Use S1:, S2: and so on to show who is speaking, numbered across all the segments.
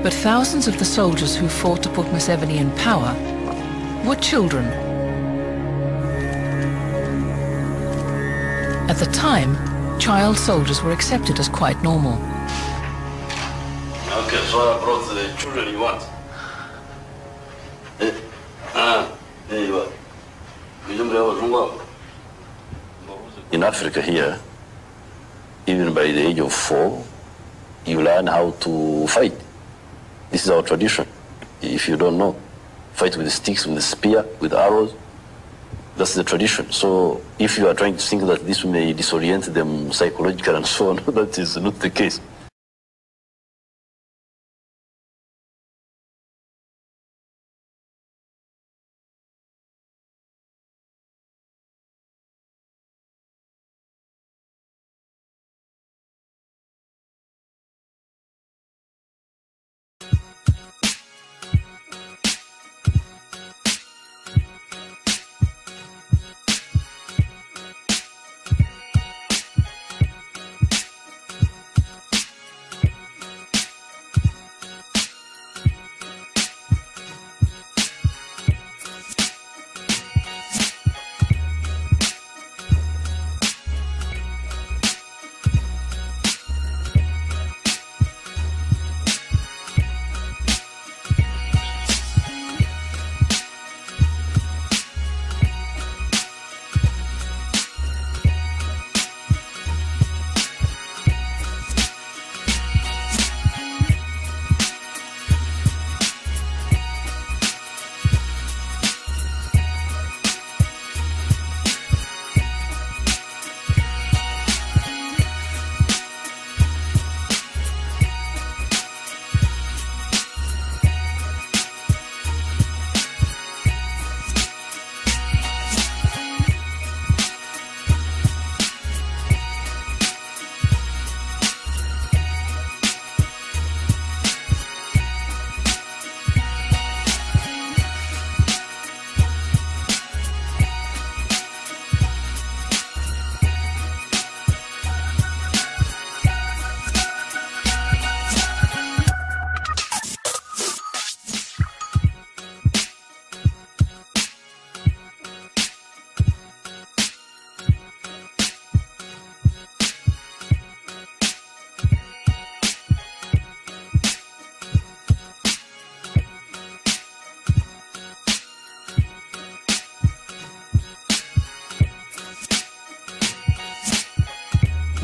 S1: But thousands of the soldiers who fought to put Museveni in power were children. At the time, child soldiers were accepted as quite normal.
S2: Okay, so I brought the children you want. There you are. In Africa here, even by the age of 4, you learn how to fight. This is our tradition. If you don't know, fight with sticks, with a spear, with arrows. That's the tradition. So if you are trying to think that this may disorient them psychologically and so on, that is not the case.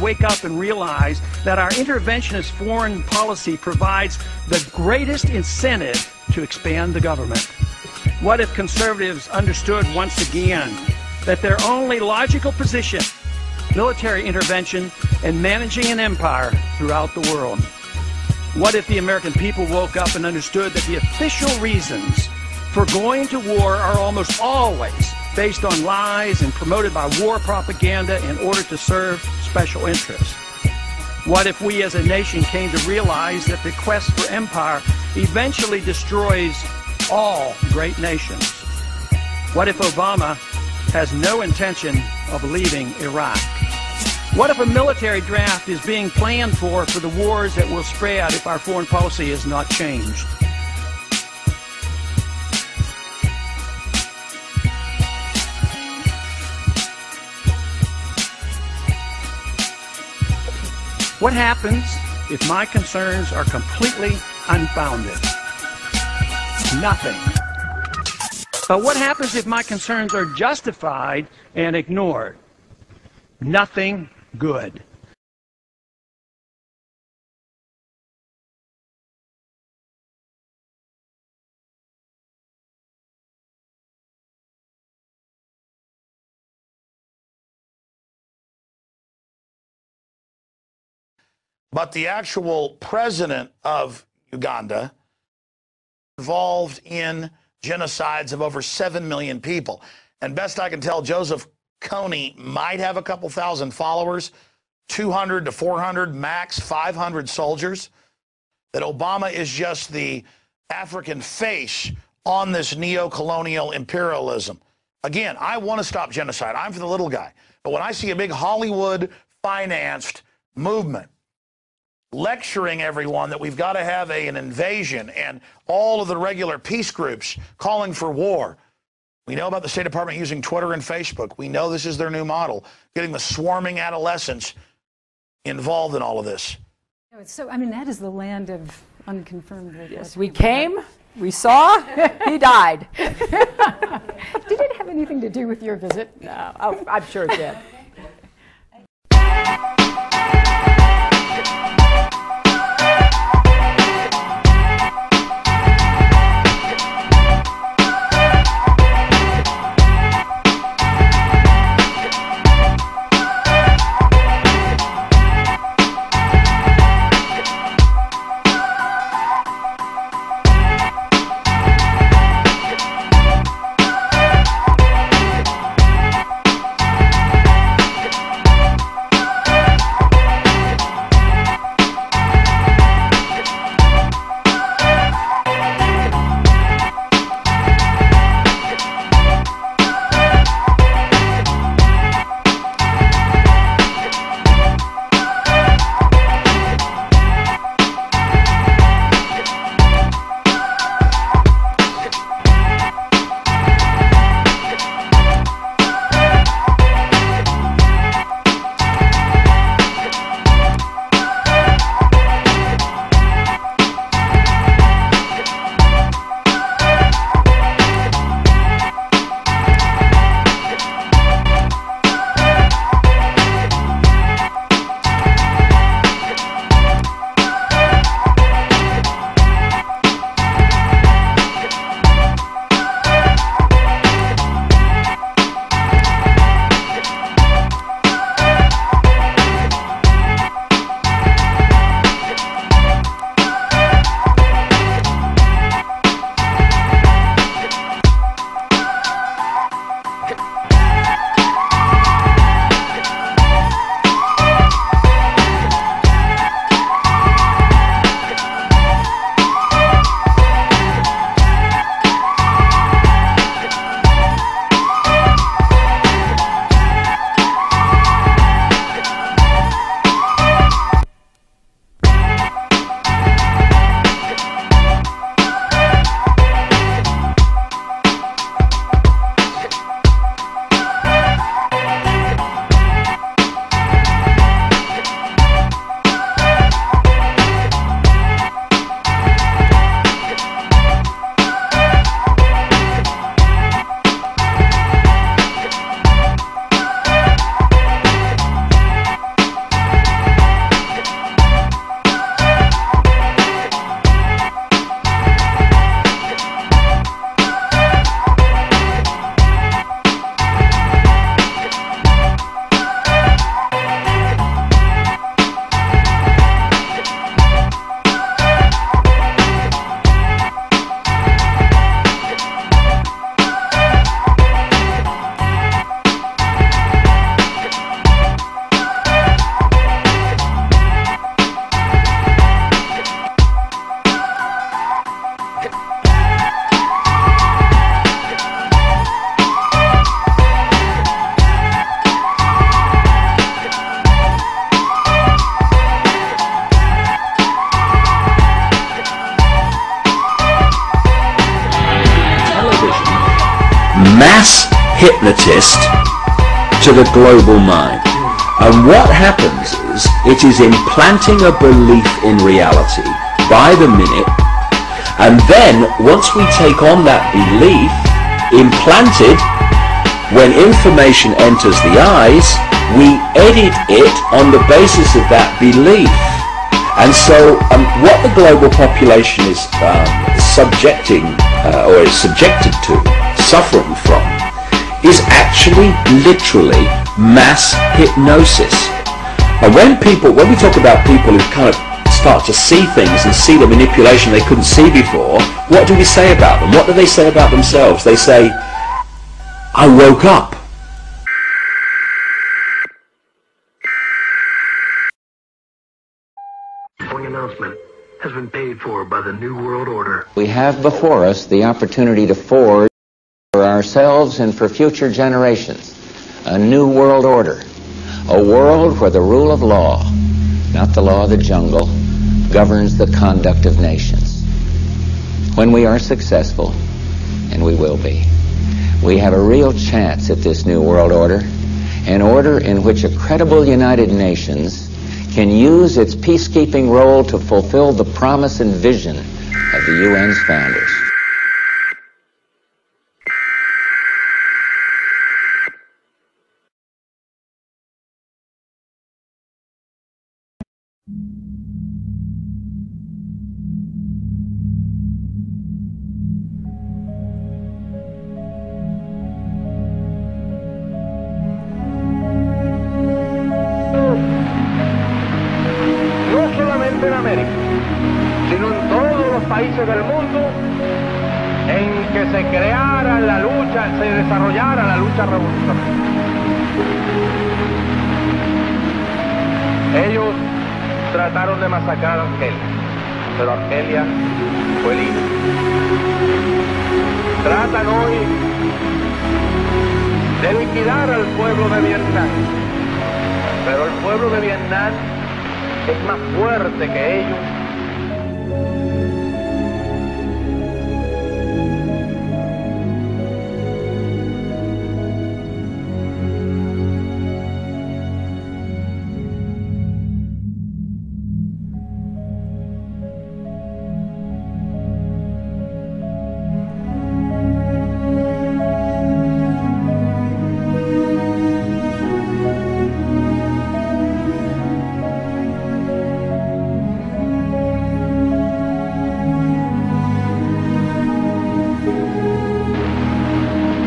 S3: Wake up and realize that our interventionist foreign policy provides the greatest incentive to expand the government. What if conservatives understood once again that their only logical position, military intervention and managing an empire throughout the world? What if the American people woke up and understood that the official reasons for going to war are almost always based on lies and promoted by war propaganda in order to serve special interests? What if we as a nation came to realize that the quest for empire eventually destroys all great nations? What if Obama has no intention of leaving Iraq? What if a military draft is being planned for the wars that will spread if our foreign policy is not changed? What happens if my concerns are completely unfounded? Nothing. But what happens if my concerns are justified and ignored? Nothing good.
S4: But the actual president of Uganda involved in genocides of over 7 million people. And best I can tell, Joseph Kony might have a couple thousand followers, 200 to 400, max 500 soldiers. That Obama is just the African face on this neo-colonial imperialism. Again, I want to stop genocide. I'm for the little guy. But when I see a big Hollywood-financed movement lecturing everyone that we've got to have an invasion, and all of the regular peace groups calling for war. We know about the State Department using Twitter and Facebook. We know this is their new model, getting the swarming adolescents involved in all of this.
S5: So, I mean, that is the land of unconfirmed reports.
S6: Yes, we came, we saw, he died.
S5: Did it have anything to do with your visit?
S6: No, oh, I'm sure it did.
S7: mass hypnotist to the global mind. And what happens is it is implanting a belief in reality by the minute, and then once we take on that belief implanted, when information enters the eyes, we edit it on the basis of that belief. And so what the global population is subjected to, suffering from, is actually literally mass hypnosis. And when we talk about people who kind of start to see things and see the manipulation they couldn't see before, what do we say about them? What do they say about themselves? They say, I woke up.
S8: The following announcement has been paid for by the New World Order.
S9: We have before us the opportunity to forge for ourselves and for future generations a new world order, a world where the rule of law, not the law of the jungle, governs the conduct of nations. When we are successful, and we will be, we have a real chance at this new world order, an order in which a credible United Nations can use its peacekeeping role to fulfill the promise and vision of the UN's founders.
S10: En América, sino en todos los países del mundo en que se creara la lucha, se desarrollara la lucha revolucionaria. Ellos trataron de masacrar a Argelia, pero Argelia fue libre. Tratan hoy de liquidar al pueblo de Vietnam, pero el pueblo de Vietnam es más fuerte que ellos.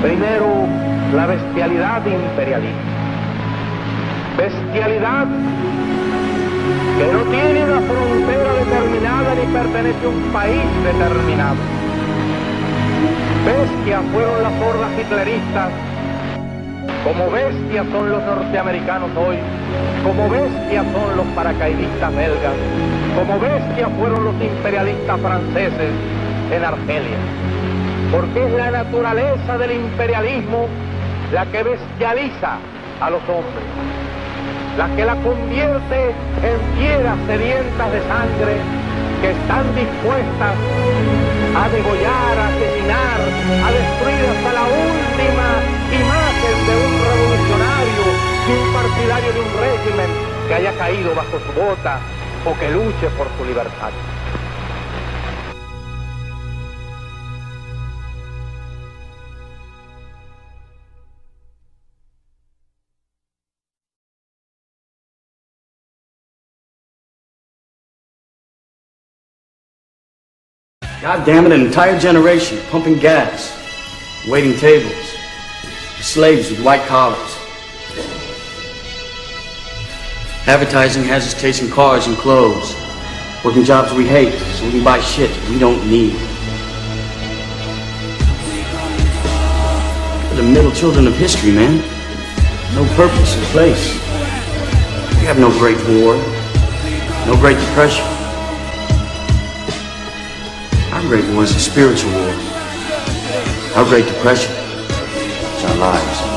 S10: Primero, la bestialidad imperialista. Bestialidad que no tiene una frontera determinada ni pertenece a un país determinado. Bestias fueron las hordas hitleristas, como bestias son los norteamericanos hoy, como bestias son los paracaidistas belgas, como bestias fueron los imperialistas franceses en Argelia. Porque es la naturaleza del imperialismo la que bestializa a los hombres, la que la convierte en fieras sedientas de sangre que están dispuestas a degollar, a asesinar, a destruir hasta la última imagen de un revolucionario, de un partidario de un régimen que haya caído bajo su bota o que luche por su libertad.
S11: God damn it, an entire generation pumping gas, waiting tables, slaves with white collars. Advertising has us chasing cars and clothes, working jobs we hate so we can buy shit we don't need. We're the middle children of history, man. No purpose or place. We have no great war, no great depression. Our great war is a spiritual war. Our great depression is our lives.